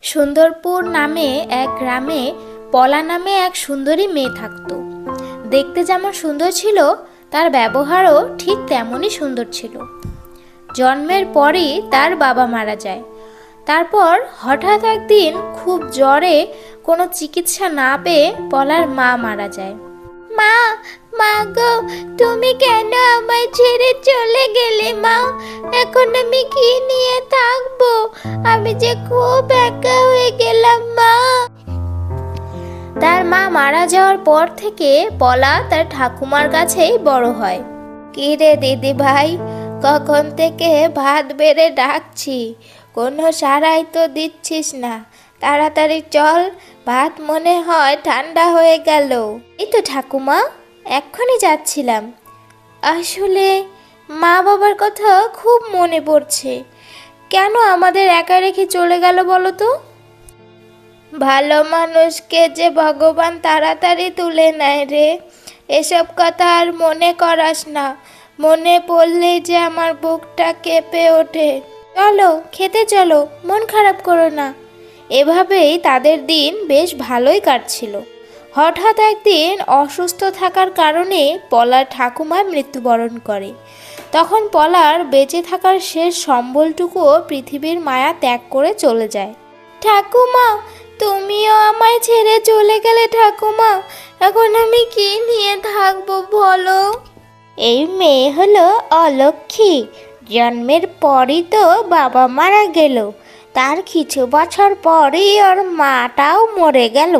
সুন্দরপুর নামে এক গ্রামে পলা নামে এক সুন্দরী মেয়ে থাকত। দেখতে যেমন সুন্দর ছিল, তার ব্যবহারও ঠিক তেমনই সুন্দর ছিল। জন্মের পরই তার বাবা মারা যায়। তারপর হঠাৎ একদিন খুব জ্বরে কোনো চিকিৎসা না পেয়ে পলার মা মারা যায়। মা, মা গো, তুমি কেন আমায় ছেড়ে চলে গেলে মা? এখন আমি কি নিয়ে থাকবো? আমি যে খুব একা হয়ে গেলাম মা। তার মা মারা যাওয়ার পর থেকে পলা তার ঠাকুমার কাছেই বড় হয়। কি রে দিদি ভাই, কখন থেকে ভাত বেড়ে ডাকছি, কোনো সাড়াই তো দিচ্ছিস না। তাড়াতাড়ি চল, ভাত মনে হয় ঠান্ডা হয়ে গেল। এই তো ঠাকুমা, এক্ষুনি যাচ্ছিলাম। আসলে মা বাবার কথা খুব মনে পড়ছে। কেন আমাদের একা রেখে চলে গেল বলো তো? ভালো মানুষকে যে ভগবান তাড়াতাড়ি তুলে নেয় রে। এসব কথা আর মনে করাস না, মনে পড়লেই যে আমার বুকটা কেঁপে ওঠে। চলো খেতে চলো, মন খারাপ করো না। এভাবেই তাদের দিন বেশ ভালোই কাটছিল। হঠাৎ একদিন অসুস্থ থাকার কারণে পলার ঠাকুমা মৃত্যুবরণ করে। তখন পলার বেঁচে থাকার শেষ সম্বলটুকুও পৃথিবীর মায়া ত্যাগ করে চলে যায়। ঠাকুমা, তুমিও আমায় ছেড়ে চলে গেলে ঠাকুমা। এখন আমি কি নিয়ে থাকবো বলো? এই মেয়ে হলো অলক্ষী। জন্মের পরই তো বাবা মারা গেল। তার কিছু বছর পরই ওর মাটাও মরে গেল।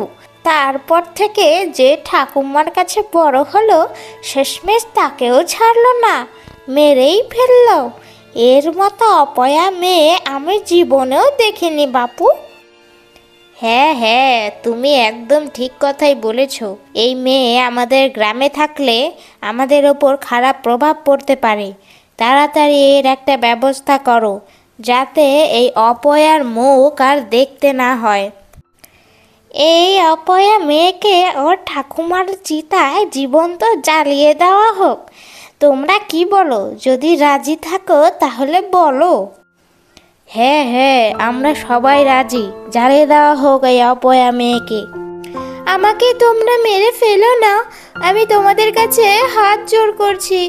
তারপর থেকে যে ঠাকুমার কাছে বড় হলো, শেষমেশ তাকেও ছাড়লো না, মেরেই ফেললো। এর মতো অপয়া মেয়ে আমি জীবনেও দেখিনি বাপু। হ্যাঁ হ্যাঁ, তুমি একদম ঠিক কথাই বলেছ। এই মেয়ে আমাদের গ্রামে থাকলে আমাদের ওপর খারাপ প্রভাব পড়তে পারে। তাড়াতাড়ি এর একটা ব্যবস্থা করো, যাতে এই অপয়ার মুখ আর দেখতে না হয়। এই অপয়া মেয়েকে ওর ঠাকুমার চিতায় জীবন্ত জ্বালিয়ে দেওয়া হোক। তোমরা কি বলো? যদি রাজি থাকো তাহলে বলো। হ্যাঁ হ্যাঁ, আমরা সবাই রাজি। জ্বালিয়ে দেওয়া হোক এই অপয়া মেয়েকে। আমাকে তোমরা মেরে ফেলো না, আমি তোমাদের কাছে হাত জোড় করছি।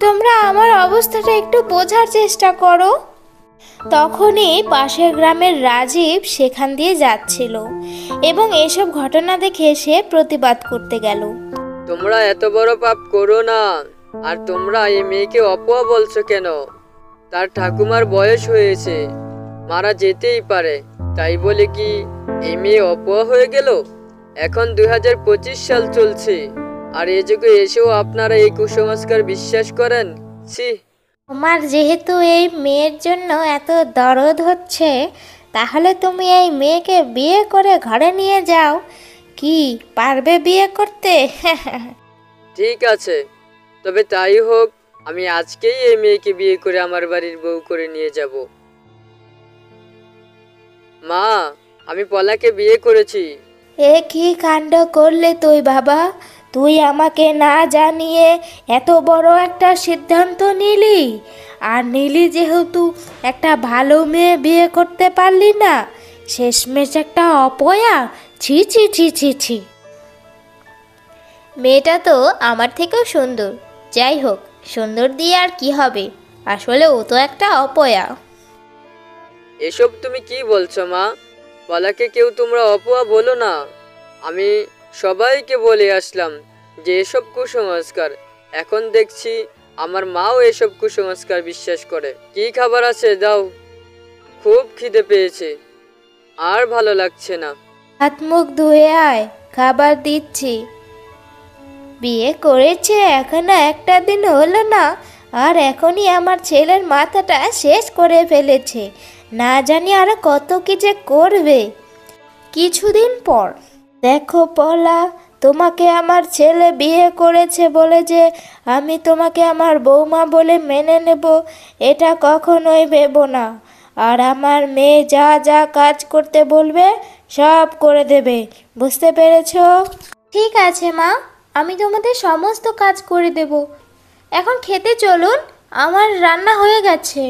তোমরা আমার অবস্থাটা একটু বোঝার চেষ্টা করো। তখনই পাশের গ্রামের রাজীব সেখান দিয়ে যাচ্ছিল এবং এসব ঘটনা দেখে সে প্রতিবাদ করতে গেল। তোমরা এত বড় পাপ করো না। আর তোমরা এই মেয়েকে অপয়া বলছো কেন? তার ঠাকুমার বয়স হয়েছে, মারা যেতেই পারে। তাই বলে কি এই মেয়ে অপয়া হয়ে গেল? এখন 2025 সাল চলছে, আর এ যুগে এসেও আপনারা এই কুসংস্কার বিশ্বাস করেন? ছি! তোমার যেহেতু এই মেয়ের জন্য এত দরদ হচ্ছে, তাহলে তুমি এই মেয়েকে বিয়ে করে ঘরে নিয়ে যাও। কি পারবে বিয়ে করতে? ঠিক আছে, তবে তাই হোক। আমি আজকেই এই মেয়েকে বিয়ে করে আমার বাড়ির বউ করে নিয়ে যাব। মা, আমি পলাকে বিয়ে করেছি। এ কি কাণ্ড করলে তুই বাবা? তুই আমাকে না জানিয়ে এত বড় একটা সিদ্ধান্ত নিলি। আর নিলি যেহেতু, একটা ভালো মেয়ে বিয়ে করতে পারলি না, শেষমেশ একটা অপয়া। ছি ছি ছি ছি ছি। মেয়েটা তো আমার থেকেও সুন্দর। যাই হোক, সুন্দর দিয়ে আর কি হবে, আসলে ও তো একটা অপয়া। এসব তুমি কি বলছো মা? পলাকে কেউ তোমরা অপয়া বলো না। আমি সবাইকে বলে আসলাম যে এসব কুসংস্কার। এখন দেখছি আমার মাও এসব কুসংস্কার বিশ্বাস করে। কি খাবার আছে দাও, খুব খিদে পেয়েছে, আর ভালো লাগছে না। হাত মুখ ধুয়ে আয়, খাবার দিচ্ছি। বিয়ে করেছে এখনো একটা দিন হলো না, আর এখনই আমার ছেলের মাথাটা শেষ করে ফেলেছে। না জানি আরো কত কি যে করবে। কিছুদিন পর, দেখো পলা, তোমাকে আমার ছেলে বিয়ে করেছে বলে যে আমি তোমাকে আমার বৌমা বলে মেনে নেব, এটা কখনোই ভেবো না। আর আমার মেয়ে যা যা কাজ করতে বলবে সব করে দেবে, বুঝতে পেরেছো? ঠিক আছে মা, আমি তোমাদের সমস্ত কাজ করে দেব। এখন খেতে চলুন, আমার রান্না হয়ে গেছে।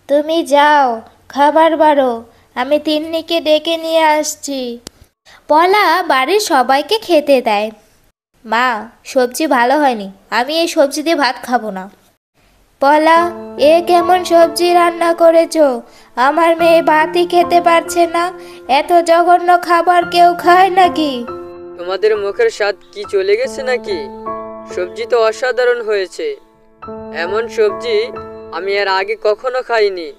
তুমি যাও, খাবার বাড়ো। আমি তিন্নিকে ডেকে নিয়ে আসছি। পলা বাড়ির সবাইকে খেতে দেয়। মা, সবজি ভালো হয়নি, আমি এই সবজি দিয়ে ভাত খাবো না। পলা, এ কেমন সবজি রান্না করেছো? আমার মেয়ে ভাতই খেতে পারছে না। এত জঘন্য খাবার কেউ খায় নাকি? তোমাদের মুখের স্বাদ কি চলে গেছে নাকি? সবজি তো অসাধারণ হয়েছে। এমন সবজি আমি এর আগে কখনো খাইনি।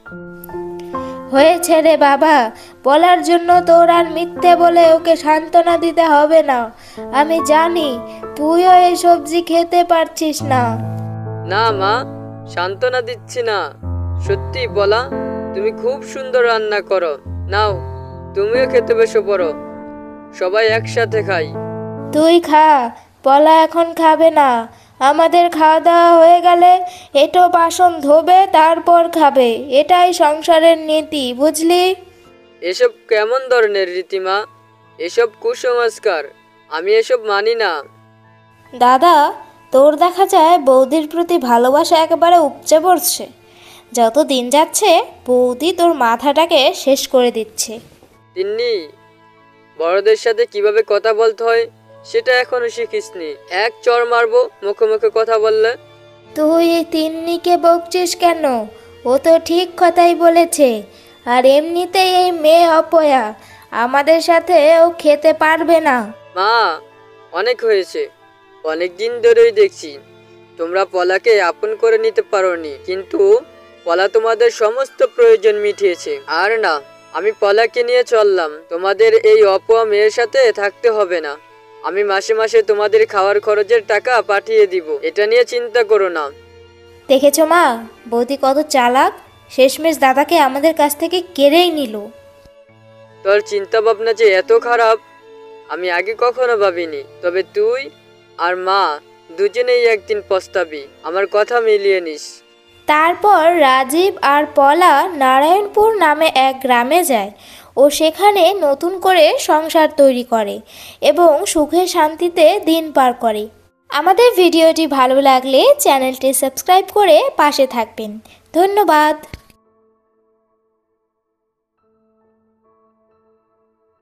হয়েছে রে বাবা, বলার জন্য তোর আর মিথ্যে বলে ওকে সান্ত্বনা দিতে হবে না। আমি জানি তুইও এই সবজি খেতে পারছিস না। না মা, সান্ত্বনা দিচ্ছি না, সত্যি বলা, তুমি খুব সুন্দর রান্না করো। নাও, তুমিও খেতে বসে পড়ো, সবাই একসাথে খাই। তুই খা, পলা এখন খাবে না। আমাদের খাওয়া দাওয়া হয়ে গেলে এটো বাসন ধোবে, তারপর খাবে। এটাই সংসারের নীতি, বুঝলি? এসব কেমন ধরনের রীতিমা? এসব কুসংস্কার, আমি এসব মানি না। দাদা, তোর দেখা যায় বৌদির প্রতি ভালোবাসা একেবারে উপচে পড়ছে। যত দিন যাচ্ছে বৌদি তোর মাথাটাকে শেষ করে দিচ্ছে। তিন্নি, বড়দের সাথে কিভাবে কথা বলতে হয় সেটা এখনো শিখিসনি। এক চড় মারবো মুখে মুখে কথা বললে। তুই এই তিন্নিকে বকছিস কেন? ও তো ঠিক কথাই বলেছে। আর এমনিতেই এই মেয়ে অপয়া, আমাদের সাথে ও খেতে পারবে না। মা, অনেক হয়েছে। অনেক দিন ধরেই দেখছি তোমরা পলাকে আপন করে নিতে পারোনি, কিন্তু পলা তোমাদের সমস্ত প্রয়োজন মিটিয়েছে। আর না, আমি পলাকে নিয়ে চললাম। তোমাদের এই অপয়া মেয়ের সাথে থাকতে হবে না। আমি মাসে মাসে তোমাদের খাওয়ার খরচের টাকা পাঠিয়ে দিব, এটা নিয়ে চিন্তা করো না। দেখেছো মা, বৌদি কত চালাক। শেষমেশ দাদাকে আমাদের কাছ থেকে কেড়েই নিল। তোর চিন্তা ভাবনা যে এত খারাপ আমি আগে কখনো ভাবিনি। তবে তুই আর মা দুজনেই একদিন পস্তাবি, আমার কথা মিলিয়ে নিস। তারপর রাজীব আর পলা নারায়ণপুর নামে এক গ্রামে যায় ও সেখানে নতুন করে সংসার তৈরি করে এবং সুখে শান্তিতে দিন পার করে। আমাদের ভিডিওটি ভালো লাগলে চ্যানেলটি সাবস্ক্রাইব করে পাশে থাকবেন। ধন্যবাদ।